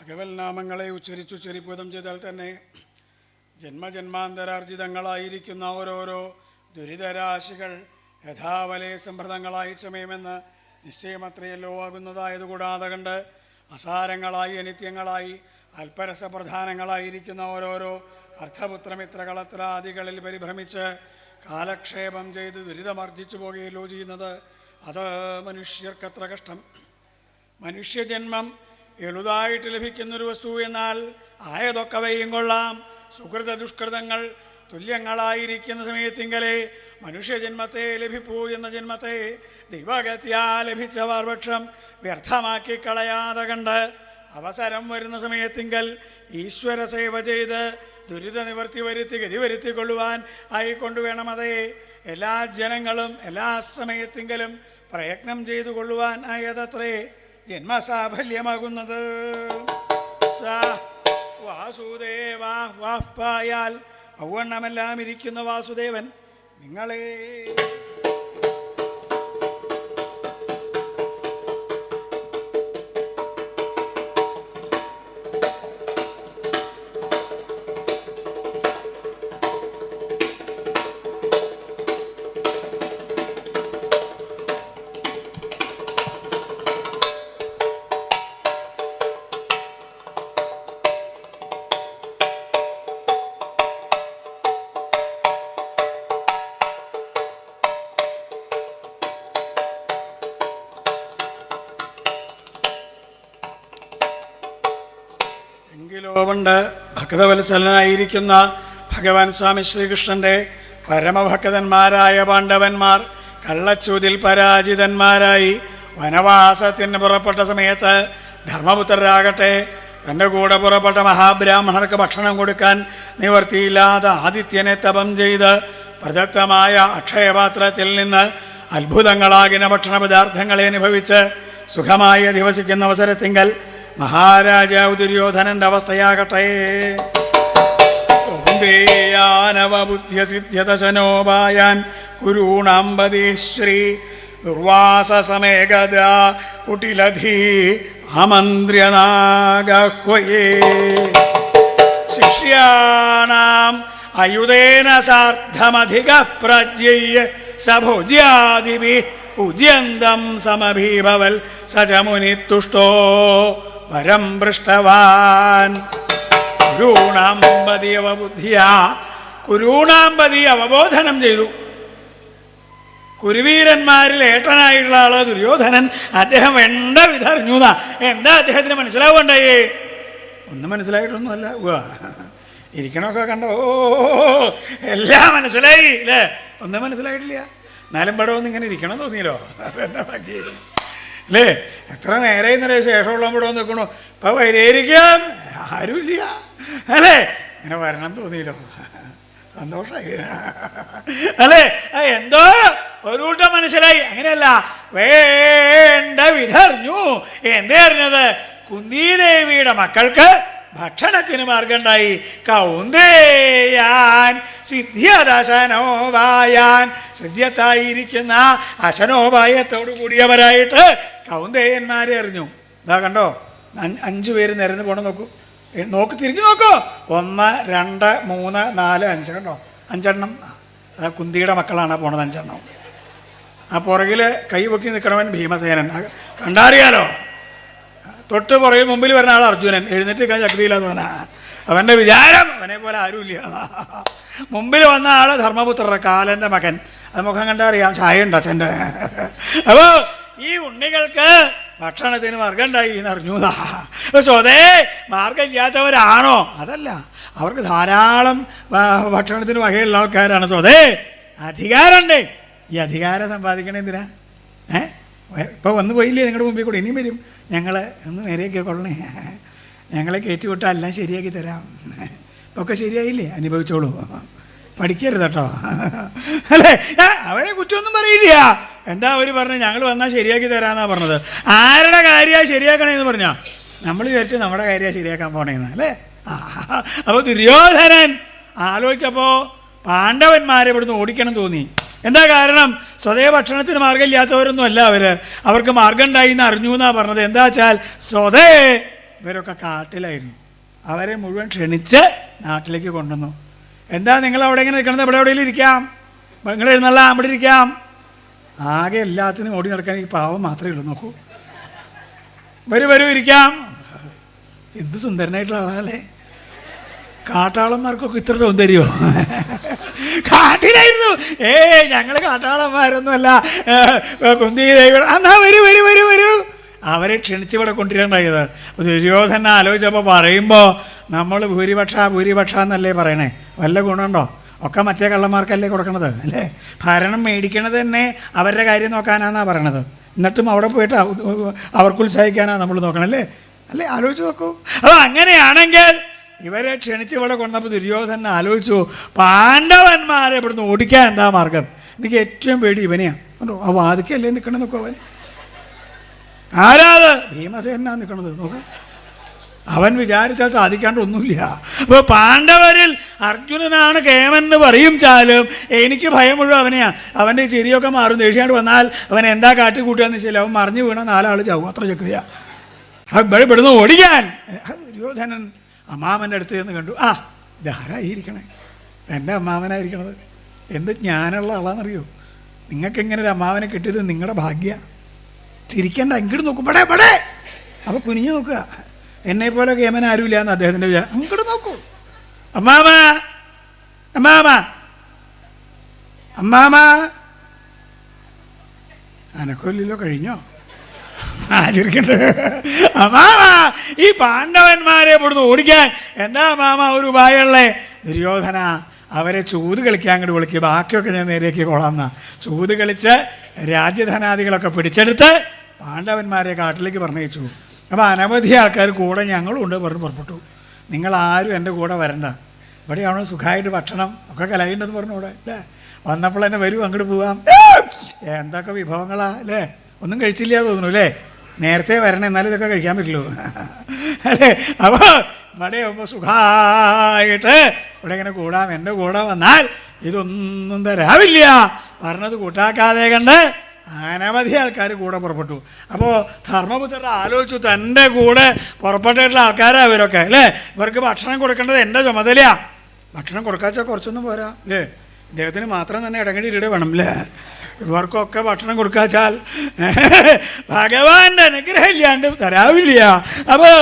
ഭഗവൽ നാമങ്ങളെ ഉച്ചരിപ്പുതം ചെയ്താൽ തന്നെ ജന്മജന്മാന്തരാർജിതങ്ങളായിരിക്കുന്ന ഓരോരോ ദുരിതരാശികൾ യഥാവലെ സംഭൃതങ്ങളായി ക്ഷമയുമെന്ന് നിശ്ചയമത്രയല്ലോ ആകുന്നതായതുകൂടാതെ കണ്ട് അസാരങ്ങളായി അനിത്യങ്ങളായി അല്പരസപ്രധാനങ്ങളായിരിക്കുന്ന ഓരോരോ അർത്ഥപുത്രമിത്രകളത്രാദികളിൽ പരിഭ്രമിച്ച് കാലക്ഷേപം ചെയ്ത് ദുരിതമർജിച്ചു പോകുകയല്ലോ ചെയ്യുന്നത്. അത് മനുഷ്യർക്കത്ര കഷ്ടം. മനുഷ്യജന്മം എളുതായിട്ട് ലഭിക്കുന്നൊരു വസ്തു എന്നാൽ ആയതൊക്കവയും കൊള്ളാം. സുഹൃത ദുഷ്കൃതങ്ങൾ തുല്യങ്ങളായിരിക്കുന്ന സമയത്തിങ്കലേ മനുഷ്യജന്മത്തെ ലഭിപ്പൂ എന്ന ജന്മത്തെ ദൈവഗത്യാ ലഭിച്ചവർ പക്ഷം വ്യർത്ഥമാക്കി കളയാതെ കണ്ട് അവസരം വരുന്ന സമയത്തിങ്കൽ ഈശ്വര സേവ ചെയ്ത് ദുരിത നിവർത്തി വരുത്തി ഗതി വരുത്തിക്കൊള്ളുവാൻ ആയിക്കൊണ്ടുവേണം അതേ എല്ലാ ജനങ്ങളും എല്ലാ സമയത്തിങ്കലും പ്രയത്നം ചെയ്തു കൊള്ളുവാൻ ആയതത്രേ ജന്മസാഫല്യമാകുന്നത്. വാസുദേവാഹ്വാപ്പായാൽ ഔവണ്ണമെല്ലാം ഇരിക്കുന്ന വാസുദേവൻ നിങ്ങളെ ണ്ട് ഭക്തവത്സലനായിരിക്കുന്ന ഭഗവാൻ സ്വാമി ശ്രീകൃഷ്ണൻ്റെ പരമഭക്തന്മാരായ പാണ്ഡവന്മാർ കള്ളച്ചൂതിൽ പരാജിതന്മാരായി വനവാസത്തിന് പുറപ്പെട്ട സമയത്ത് ധർമ്മപുത്രരാകട്ടെ തൻ്റെ കൂടെ പുറപ്പെട്ട മഹാബ്രാഹ്മണർക്ക് ഭക്ഷണം കൊടുക്കാൻ നിവർത്തിയില്ലാതെ ആദിത്യനെ തപം ചെയ്ത് പ്രദത്തമായ അക്ഷയപാത്രത്തിൽ നിന്ന് അത്ഭുതങ്ങളാകിന ഭക്ഷണ പദാർത്ഥങ്ങളെ അനുഭവിച്ച് സുഖമായി അധിവസിക്കുന്ന അവസരത്തിങ്കൽ മഹാരാജാവ് ദുര്യോധനന്റെ അവസ്ഥയാകട്ടെ. ബുദ്ധ്യസിദ്ധ്യതശനോപായാൻ കുരൂണാംബതീശ്രീ ദുർവാസമേകദാ കുട്ടിലധീ ആമന്ത്ര്യനാഗഹ്വയേ ശിഷ്യാണാം അയുധേന സാർദ്ധമധികഃ പ്രജ്യയ്യ സഭോജ്യാദിഭിഃ പൂജ്യന്തം സമഭീഭവൽ സചമുനിത്തുഷ്ടോ വരം പൃഷ്ടവാൻ. കുരൂണാംബതി അവബുദ്ധിയാ കുരൂണാംബതി അവബോധനം ചെയ്തു. കുരുവീരന്മാരിൽ ഏട്ടനായിട്ടുള്ള ആള് ദുര്യോധനൻ. അദ്ദേഹം എണ്ട വിധറിഞ്ഞൂന്നാ. എന്താ അദ്ദേഹത്തിന് മനസ്സിലാവുണ്ടായേ? ഒന്നും മനസ്സിലായിട്ടൊന്നുമല്ല. ഇരിക്കണമൊക്കെ കണ്ടോ, ഓ എല്ലാം മനസ്സിലായി അല്ലേ? ഒന്നും മനസ്സിലായിട്ടില്ല. എന്നാലും പടമൊന്നും ഇങ്ങനെ ഇരിക്കണം തോന്നിയല്ലോ. അതെന്നാ ബാക്കി അല്ലേ? എത്ര നേരെ ഇന്നലെ ശേഷമുള്ള പടം നിൽക്കണു. ഇപ്പം വരേരിക്കാൻ ആരുമില്ല അല്ലേ? ഇങ്ങനെ വരണം തോന്നിയല്ലോ. സന്തോഷമായി അല്ലേ? എന്തോ ഒരു കൂട്ടം മനസ്സിലായി. അങ്ങനെയല്ല, വേണ്ട വിധറിഞ്ഞു. എന്തേ അറിഞ്ഞത്? കുന്തിദേവിയുടെ മക്കൾക്ക് ഭക്ഷണത്തിന് മാർഗമുണ്ടായി. കൗന്ദേയാൻ സിദ്ധ്യദശനോപായാൻ സിദ്ധ്യത്തായിരിക്കുന്ന അശനോപായത്തോടു കൂടിയവരായിട്ട് കൗന്ദേയന്മാരെ അറിഞ്ഞു. ഇതാ കണ്ടോ, 5 പേര് നിരന്ന് പോണം. നോക്ക് തിരിഞ്ഞു നോക്കൂ. 1 2 3 4 5 കണ്ടോ? 5 എണ്ണം. അതാ കുന്തിയുടെ മക്കളാണ് പോണത് 5 എണ്ണം. ആ പുറകിൽ കൈ പൊക്കി നിൽക്കണവൻ ഭീമസേനൻ. കണ്ടറിയാലോ. തൊട്ട് പുറകിൽ മുമ്പിൽ വരുന്ന ആൾ അർജുനൻ. എഴുന്നേറ്റ് ശക്തിയില്ലാത്തവനാ. അവൻ്റെ വിചാരം അവനെ പോലെ ആരുമില്ല. മുമ്പിൽ വന്ന ആൾ ധർമ്മപുത്രരുടെ കാലൻ്റെ മകൻ. അത് മുഖം കണ്ടാൽ അറിയാം, ചായ ഉണ്ട് അച്ഛൻ്റെ. അപ്പോൾ ഈ ഉണ്ണികൾക്ക് ഭക്ഷണത്തിന് മാർഗം ഉണ്ടായി എന്നറിഞ്ഞൂതാ. സ്വതേ മാർഗമില്ലാത്തവരാണോ? അതല്ല, അവർക്ക് ധാരാളം ഭക്ഷണത്തിന് വകയുള്ള ആൾക്കാരാണ്. സ്വതേ അധികാരമുണ്ട്. ഈ അധികാരം സമ്പാദിക്കണേ എന്തിനാ? ഇപ്പോൾ വന്നു പോയില്ലേ നിങ്ങളുടെ മുമ്പിൽ കൂടെ? ഇനിയും വരും. ഞങ്ങൾ ഒന്ന് നേരെയൊക്കെ കൊള്ളണേ, ഞങ്ങളെ കയറ്റി വിട്ടാൽ എല്ലാം ശരിയാക്കി തരാം. ഇപ്പോൾ ഒക്കെ ശരിയായില്ലേ? അനുഭവിച്ചോളൂ, പഠിക്കരുത് കേട്ടോ അല്ലേ? അവരെ കുറ്റമൊന്നും പറയില്ല. എന്താ അവർ പറഞ്ഞു? ഞങ്ങൾ വന്നാൽ ശരിയാക്കി തരാമെന്നാണ് പറഞ്ഞത്. ആരുടെ കാര്യമാണ് ശരിയാക്കണേന്ന് പറഞ്ഞാൽ നമ്മൾ വിചാരിച്ചു നമ്മുടെ കാര്യമാണ് ശരിയാക്കാൻ പോണേന്ന് അല്ലേ? അപ്പോൾ ദുര്യോധനൻ ആലോചിച്ചപ്പോൾ പാണ്ഡവന്മാരെ ഇവിടുന്ന് ഓടിക്കണം തോന്നി. എന്താ കാരണം? സ്വതേ ഭക്ഷണത്തിന് മാർഗമില്ലാത്തവരൊന്നും അല്ല അവർ. അവർക്ക് മാർഗം ഉണ്ടായി എന്ന് അറിഞ്ഞു എന്നാണ് പറഞ്ഞത്. എന്താ വെച്ചാൽ സ്വതേ ഇവരൊക്കെ കാട്ടിലായിരുന്നു. അവരെ മുഴുവൻ ക്ഷണിച്ച് നാട്ടിലേക്ക് കൊണ്ടുവന്നു. എന്താ നിങ്ങൾ അവിടെ ഇങ്ങനെ നിൽക്കണത്? ഇവിടെ എവിടെയെങ്കിലും ഇരിക്കാം, നിങ്ങൾ എഴുന്നള്ള അവിടെ ഇരിക്കാം. ആകെ എല്ലാത്തിനും ഓടി നടക്കാൻ ഈ പാവം മാത്രമേ ഉള്ളൂ. നോക്കൂ, വരൂ ഇരിക്കാം. എന്ത് സുന്ദരനായിട്ടുള്ള ആളല്ലേ! കാട്ടാളന്മാർക്കൊക്കെ ഇത്ര സൗന്ദര്യമോ? കാട്ടിലായിരുന്നു. ഞങ്ങൾ കാട്ടാളന്മാരൊന്നുമല്ല, കുന്തി ദേവി. എന്നാ വരൂ. അവരെ ക്ഷണിച്ച് ഇവിടെ കൊണ്ടുവരണ്ടായത്. ദുര്യോധന ആലോചിച്ചപ്പോൾ പറയുമ്പോൾ നമ്മൾ ഭൂരിപക്ഷ എന്നല്ലേ പറയണേ? വല്ല ഗുണമുണ്ടോ? ഒക്കെ മറ്റേ കള്ളന്മാർക്കല്ലേ കൊടുക്കണത് അല്ലേ? ഭരണം മേടിക്കണത് തന്നെ അവരുടെ കാര്യം നോക്കാനാണെന്നാണ് പറയണത്. എന്നിട്ടും അവിടെ പോയിട്ട് അവർക്ക് ഉത്സാഹിക്കാനാണ് നമ്മൾ നോക്കണല്ലേ? അല്ലേ? ആലോചിച്ച് നോക്കൂ. അപ്പോൾ അങ്ങനെയാണെങ്കിൽ ഇവരെ ക്ഷണിച്ച് ഇവിടെ കൊണ്ടപ്പോൾ ദുര്യോധന ആലോചിച്ചു, പാണ്ഡവന്മാരെ ഇവിടുന്ന് ഓടിക്കാൻ എന്താ മാർഗം? എനിക്ക് ഏറ്റവും പേടി ഇവനെയാണ്. കണ്ടോ, ആ വാതിക്കല്ലേ നിൽക്കണം. നോക്കൂ, അവൻ ആരാത്? ഭീമസേനാ നിൽക്കണത്. നോക്കൂ, അവൻ വിചാരിച്ചാൽ സാധിക്കാണ്ട് ഒന്നുമില്ല. അപ്പോൾ പാണ്ഡവരിൽ അർജുനനാണ് കേമൻ പറയും ചാലും എനിക്ക് ഭയം മുഴുവൻ അവനെയാണ്. അവൻ്റെ ചിരിയൊക്കെ മാറും. ദേഷ്യാണ്ട് വന്നാൽ അവൻ എന്താ കാട്ടിക്കൂട്ടുകയെന്ന് വെച്ചാൽ അവൻ മറിഞ്ഞു വീണ 4 ആൾ ചാവും. അത്ര ചക്രിയ ഇവിടുന്ന് ഓടിക്കാൻ. ദുര്യോധനൻ അമ്മാവൻ്റെ അടുത്ത് നിന്ന് കണ്ടു. ഇതാരായിരിക്കണേ? എൻ്റെ അമ്മാവനായിരിക്കണത്. എന്ത് ജ്ഞാനമുള്ള ആളാണെന്നറിയോ? നിങ്ങൾക്കെങ്ങനെ ഒരു അമ്മാവനെ കിട്ടിയത് നിങ്ങളുടെ ഭാഗ്യ. ചിരിക്കേണ്ട, ഇങ്ങോട്ട് നോക്കൂ, പടേ. അപ്പോൾ കുനിഞ്ഞു നോക്കുക. എന്നെപ്പോലെ കേമൻ ആരുമില്ല എന്ന് അദ്ദേഹത്തിൻ്റെ വിചാരം. അങ്ങോട്ട് നോക്കൂ. അമ്മാമ അനക്കൊല്ലല്ലോ, കഴിഞ്ഞോ? ആചരിക്കണ്ടേ? അമ്മാമ, ഈ പാണ്ഡവന്മാരെ ഇവിടുന്ന് ഓടിക്കാൻ എന്താ അമ്മാമ ഒരു ഉപായമുള്ളേ? ദുര്യോധന, അവരെ ചൂത് കളിക്കാൻ അങ്ങോട്ട് വിളിക്കുക. ബാക്കിയൊക്കെ ഞാൻ നേരേക്ക് കൊള്ളാമെന്നാ. ചൂത് കളിച്ച് രാജ്യധനാദികളൊക്കെ പിടിച്ചെടുത്ത് പാണ്ഡവന്മാരെ കാട്ടിലേക്ക് പറഞ്ഞയച്ചു. അപ്പോൾ അനവധി ആൾക്കാർ കൂടെ ഞങ്ങളും ഉണ്ട് പറഞ്ഞ് പുറപ്പെട്ടു. നിങ്ങളാരും എൻ്റെ കൂടെ വരണ്ട, ഇവിടെയാണോ സുഖമായിട്ട് ഭക്ഷണം ഒക്കെ കലയുണ്ടെന്ന് പറഞ്ഞു. ഇവിടെ അല്ലേ വന്നപ്പോൾ തന്നെ വരൂ, അങ്ങോട്ട് പോവാം. എന്തൊക്കെ വിഭവങ്ങളാ അല്ലേ? ഒന്നും കഴിച്ചില്ല തോന്നുന്നു അല്ലേ? നേരത്തെ വരണം, എന്നാലും ഇതൊക്കെ കഴിക്കാൻ പറ്റുള്ളൂ അല്ലേ? അപ്പോൾ ഇവിടെ ആകുമ്പോൾ സുഖമായിട്ട് ഇവിടെ ഇങ്ങനെ കൂടാം. എൻ്റെ കൂടെ വന്നാൽ ഇതൊന്നും തരാവില്ല പറഞ്ഞത് കൂട്ടാക്കാതെ കണ്ട് അനവധി ആൾക്കാർ കൂടെ പുറപ്പെട്ടു. അപ്പോൾ ധർമ്മപുത്രർ ആലോചിച്ചു, തൻ്റെ കൂടെ പുറപ്പെട്ടിട്ടുള്ള ആൾക്കാരാണ് ഇവരൊക്കെ അല്ലേ? ഇവർക്ക് ഭക്ഷണം കൊടുക്കേണ്ടത് എൻ്റെ ചുമതലയാണ്. ഭക്ഷണം കൊടുക്കാച്ചാൽ കുറച്ചൊന്നും പോരാ അല്ലേ? ഇദ്ദേഹത്തിന് മാത്രം തന്നെ ഇടങ്ങടി ഇട വേണം അല്ലേ? ഇവർക്കൊക്കെ ഭക്ഷണം കൊടുക്കാച്ചാൽ ഭഗവാന്റെ അനുഗ്രഹം ഇല്ലാണ്ട് തരാവില്ല. അപ്പോൾ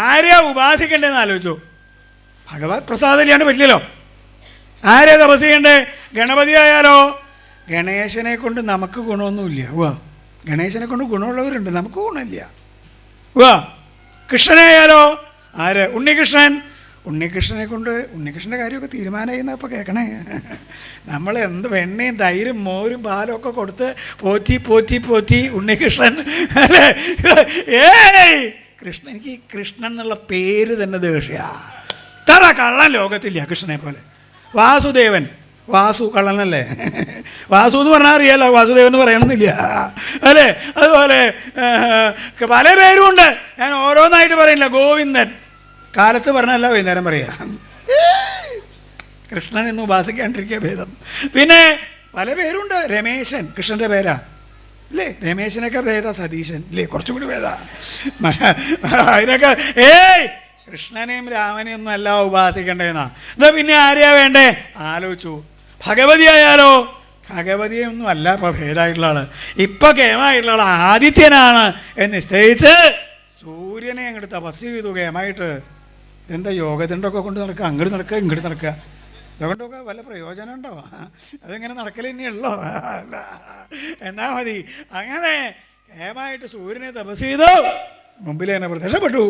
ആരെയാ ഉപാസിക്കേണ്ടതെന്ന് ആലോചിച്ചു. ഭഗവത് പ്രസാദം ഇല്ലാണ്ട് പറ്റില്ലല്ലോ. ആരെയാ തപസ് ചെയ്യണ്ടേ? ഗണപതി ആയാലോ? ഗണേശനെ കൊണ്ട് നമുക്ക് ഗുണമൊന്നുമില്ല. ഗണേശനെ കൊണ്ട് ഗുണമുള്ളവരുണ്ട്, നമുക്ക് ഗുണമില്ല. കൃഷ്ണനായാലോ? ആര്? ഉണ്ണികൃഷ്ണനെ കൊണ്ട് ഉണ്ണികൃഷ്ണൻ്റെ കാര്യമൊക്കെ തീരുമാനമായി എന്നപ്പോൾ കേൾക്കണേ. നമ്മൾ എന്ത് വെണ്ണയും തൈരും മോരും പാലും ഒക്കെ കൊടുത്ത് പോറ്റി ഉണ്ണികൃഷ്ണൻ അല്ലേ? കൃഷ്ണൻ, എനിക്ക് കൃഷ്ണൻ എന്നുള്ള പേര് തന്നെ ദേഷ്യാണ്. ഇത്ര കള്ളൻ ലോകത്തില്ല കൃഷ്ണനെ പോലെ. വാസുദേവൻ, വാസു കള്ളനല്ലേ? വാസു എന്ന് പറഞ്ഞാൽ അറിയാലോ, വാസുദേവൻ എന്ന് പറയണമെന്നില്ല അല്ലേ? അതുപോലെ പല പേരുമുണ്ട്. ഞാൻ ഓരോന്നായിട്ട് പറയില്ല. ഗോവിന്ദൻ കാലത്ത് പറഞ്ഞല്ല, വൈകുന്നേരം പറയാ. കൃഷ്ണൻ എന്ന് ഉപാസിക്കാണ്ടിരിക്കുക ഭേദം. പിന്നെ പല പേരുണ്ട്. രമേശൻ കൃഷ്ണൻ്റെ പേരാ അല്ലേ? രമേശനൊക്കെ ഭേദ. സതീശൻ ഇല്ലേ? കുറച്ചും കൂടി ഭേദ. അതിനൊക്കെ കൃഷ്ണനെയും രാമനെയും ഒന്നും അല്ല ഉപാസിക്കേണ്ടതെന്നാ. എന്നാ പിന്നെ ആരെയാ വേണ്ടേ? ആലോചിച്ചു. ഭഗവതി ആയാലോ? ഭഗവതിയൊന്നും അല്ല ഇപ്പോൾ ഭേദമായിട്ടുള്ള ആൾ. ഇപ്പം കേമായിട്ടുള്ള ആൾ ആദിത്യനാണ് എന്ന് നിശ്ചയിച്ച് സൂര്യനെ അങ്ങോട്ട് തപസ് ചെയ്തു കേമായിട്ട്. ഇതെന്താ യോഗത്തിൻ്റെയൊക്കെ കൊണ്ട് നടക്കുക? അങ്ങോട്ട് നടക്കുക, ഇങ്ങോട്ട് നടക്കുക. ഇതുകൊണ്ടൊക്കെ വല്ല പ്രയോജനം ഉണ്ടോ? അതെങ്ങനെ നടക്കൽ തന്നെയുള്ളോ? അല്ല, എന്നാ മതി. അങ്ങനെ കേമായിട്ട് സൂര്യനെ തപസ് ചെയ്തു, മുമ്പിൽ തന്നെ പ്രത്യക്ഷപ്പെട്ടു.